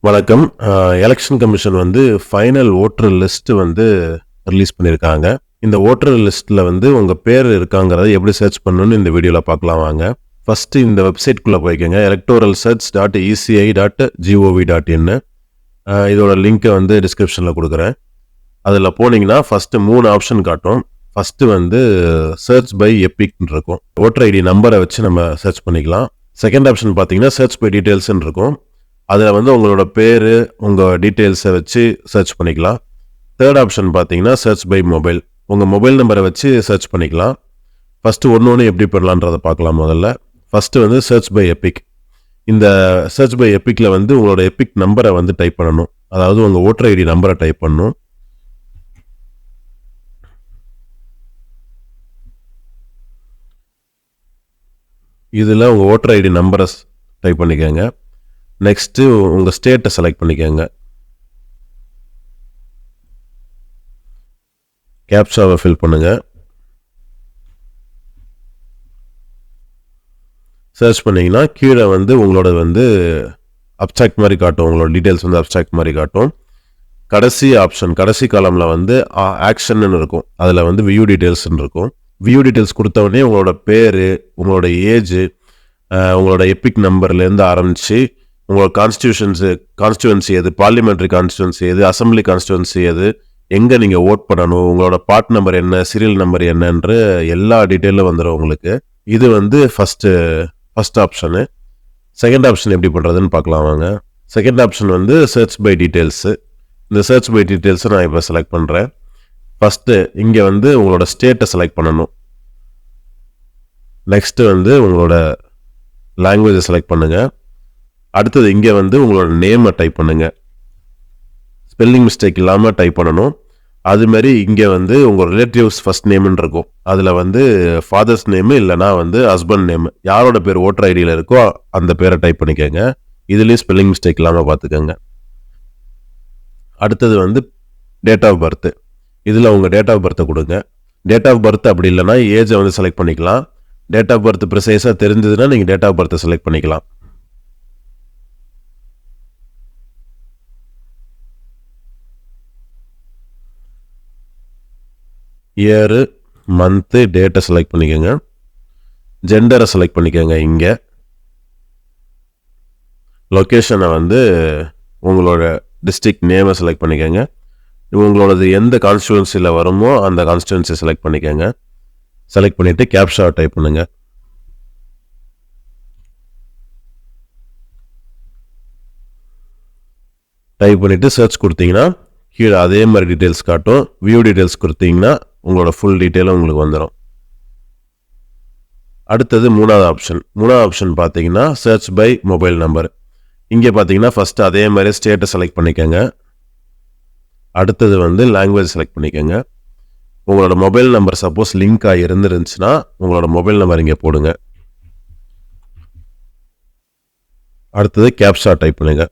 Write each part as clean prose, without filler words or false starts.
வணக்கம். Election commission வந்து final voter list வந்து ரிலீஸ் பண்ணியிருக்காங்க. இந்த ஓட்டர் லிஸ்ட்டில் வந்து உங்கள் பேர் இருக்காங்கிறத எப்படி சர்ச் பண்ணணும்னு இந்த வீடியோவில் பார்க்கலாம் வாங்க. ஃபஸ்ட்டு இந்த வெப்சைட்குள்ளே போய்க்கோங்க, electoralsearch.eci.gov.in. இதோட லிங்க்கை வந்து டிஸ்கிரிப்ஷனில் கொடுக்குறேன். அதில் போனீங்கன்னா ஃபஸ்ட்டு 3 ஆப்ஷன் காட்டும். ஃபஸ்ட்டு வந்து சர்ச் பை எபிக்னு இருக்கும். ஓட்டர் ஐடி நம்பரை வச்சு நம்ம சர்ச் பண்ணிக்கலாம். செகண்ட் ஆப்ஷன் பார்த்தீங்கன்னா சர்ச் பை டீட்டெயில்ஸ்ன்னு இருக்கும். அதில் வந்து உங்களோட பேர், உங்கள் டீட்டெயில்ஸை வச்சு சர்ச் பண்ணிக்கலாம். தேர்ட் ஆப்ஷன் பார்த்தீங்கன்னா சர்ச் பை மொபைல். உங்கள் மொபைல் நம்பரை வச்சு சர்ச் பண்ணிக்கலாம். ஃபஸ்ட்டு ஒன்று எப்படி பண்ணலான்றதை பார்க்கலாம். முதல்ல ஃபஸ்ட்டு வந்து சர்ச் பை எபிக். இந்த சர்ச் பை எபிக்கில் வந்து உங்களோட எபிக் நம்பரை வந்து டைப் பண்ணணும். அதாவது உங்கள் ஓட்டர் ஐடி நம்பரை டைப் பண்ணணும். இதில் உங்கள் ஓட்டர் ஐடி நம்பரை டைப் பண்ணிக்கோங்க. நெக்ஸ்ட்டு உங்கள் ஸ்டேட்டை செலக்ட் பண்ணிக்கோங்க. கேப்சாவை ஃபில் பண்ணுங்கள். சர்ச் பண்ணிங்கன்னா கீழே வந்து உங்களோட வந்து அப்ஸ்ட்ராக்ட் மாதிரி காட்டும். உங்களோட டீட்டெயில்ஸ் வந்து அப்ஸ்ட்ராக்ட் மாதிரி காட்டும். கடைசி ஆப்ஷன், கடைசி காலமில் வந்து ஆக்ஷன்னு இருக்கும். அதில் வந்து வியூ டீட்டெயில்ஸ்ன்னு இருக்கும். வியூ டீட்டெயில்ஸ் கொடுத்தவொடனே உங்களோட பேர், உங்களோட ஏஜ், உங்களோட எபிக் நம்பர்லேருந்து ஆரம்பித்து உங்களோட கான்ஸ்டியூவன்சி எது, பார்லிமெண்ட்ரி கான்ஸ்டியூவன்சி எது, அசம்பிளி கான்ஸ்டியூவன்சி எது, எங்கே நீங்கள் ஓட் பண்ணணும், உங்களோட பார்ட் நம்பர் என்ன, சீரியல் நம்பர் என்னன்ற எல்லா டீட்டெயிலும் வந்துடும் உங்களுக்கு. இது வந்து ஃபஸ்ட் ஆப்ஷனு. செகண்ட் ஆப்ஷன் எப்படி பண்ணுறதுன்னு பார்க்கலாம் வாங்க. செகண்ட் ஆப்ஷன் வந்து சர்ச் பை டீட்டெயில்ஸு. இந்த சர்ச் பை டீட்டெயில்ஸை நான் இப்போ செலக்ட் பண்ணுறேன். ஃபஸ்ட்டு இங்கே வந்து உங்களோட ஸ்டேட்டை செலக்ட் பண்ணணும். நெக்ஸ்ட்டு வந்து உங்களோட லாங்குவேஜை செலக்ட் பண்ணுங்கள். அடுத்தது இங்கே வந்து உங்களோட நேமை டைப் பண்ணுங்கள். ஸ்பெல்லிங் மிஸ்டேக் இல்லாமல் டைப் பண்ணணும். அதுமாரி இங்கே வந்து உங்கள் ரிலேட்டிவ்ஸ் ஃபஸ்ட் நேம்னு இருக்கும். அதில் வந்து ஃபாதர்ஸ் நேமு இல்லைனா வந்து ஹஸ்பண்ட் நேமு, யாரோட பேர் ஓட்டர் ஐடியில் இருக்கோ அந்த பேரை டைப் பண்ணிக்கோங்க. இதுலேயும் ஸ்பெல்லிங் மிஸ்டேக் இல்லாமல் பார்த்துக்கோங்க. அடுத்தது வந்து டேட் ஆஃப் பர்த்து. இதில் உங்கள் டேட் ஆஃப் பர்த்தை கொடுங்க. டேட் ஆஃப் பர்த் அப்படி இல்லைனா ஏஜை வந்து செலக்ட் பண்ணிக்கலாம். டேட் ஆஃப் பர்த் ப்ரிசைஸாக தெரிஞ்சதுன்னா நீங்கள் டேட் ஆஃப் பர்த்தை செலக்ட் பண்ணிக்கலாம். இயரு, மந்த்து, டேட்டை செலக்ட் பண்ணிக்கோங்க. ஜெண்டரை செலக்ட் பண்ணிக்கோங்க. இங்கே லொக்கேஷனை வந்து உங்களோட டிஸ்ட்ரிக்ட் நேமை செலக்ட் பண்ணிக்கோங்க. உங்களோடது எந்த கான்ஸ்டியூவன்சியில் வருமோ அந்த கான்ஸ்டியூவன்சி செலக்ட் பண்ணிக்கோங்க. செலக்ட் பண்ணிவிட்டு கேப்ஷா டைப் பண்ணுங்கள். டைப் பண்ணிவிட்டு சர்ச் கொடுத்தீங்கன்னா கீழே அதே மாதிரி டீட்டெயில்ஸ் காட்டும். வியூ டீட்டெயில்ஸ் கொடுத்தீங்கன்னா உங்களோட ஃபுல் டீட்டெயிலும் உங்களுக்கு வந்துடும். அடுத்தது மூணாவது ஆப்ஷன் பார்த்தீங்கன்னா சர்ச் பை மொபைல் நம்பர். இங்கே பார்த்தீங்கன்னா ஃபஸ்ட்டு அதே மாதிரி ஸ்டேட்டை செலக்ட் பண்ணிக்கோங்க. அடுத்தது வந்து லாங்குவேஜ் செலக்ட் பண்ணிக்கோங்க. உங்களோட மொபைல் நம்பர் சப்போஸ் லிங்க் ஆகி இருந்துருந்துச்சுன்னா உங்களோட மொபைல் நம்பர் இங்கே போடுங்க. அடுத்தது கேப்ஷா டைப் பண்ணுங்க.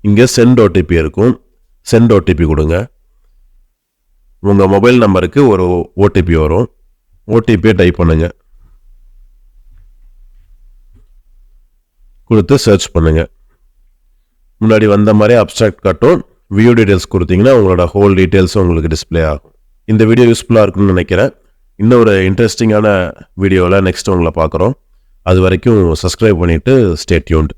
இங்கே சென்ட் ஓடிபி இருக்கும். சென்ட் ஓடிபி கொடுங்க. உங்கள் மொபைல் நம்பருக்கு ஒரு ஓடிபி வரும். ஓடிபியை டைப் பண்ணுங்க. கொடுத்து சர்ச் பண்ணுங்க. முன்னாடி வந்த மாதிரி அப்ஸ்ட்ராக்ட் காட்டும். வியூ டீட்டெயில்ஸ் கொடுத்தீங்கன்னா உங்களோட ஹோல் டீட்டெயில்ஸும் உங்களுக்கு டிஸ்பிளே ஆகும். இந்த வீடியோ யூஸ்ஃபுல்லாக இருக்குன்னு நினைக்கிறேன். இன்னொரு இன்ட்ரெஸ்டிங்கான வீடியோவில் நெக்ஸ்ட் உங்களை பார்க்குறோம். அது வரைக்கும் சப்ஸ்கிரைப் பண்ணிவிட்டு ஸ்டே டியூன்ட்.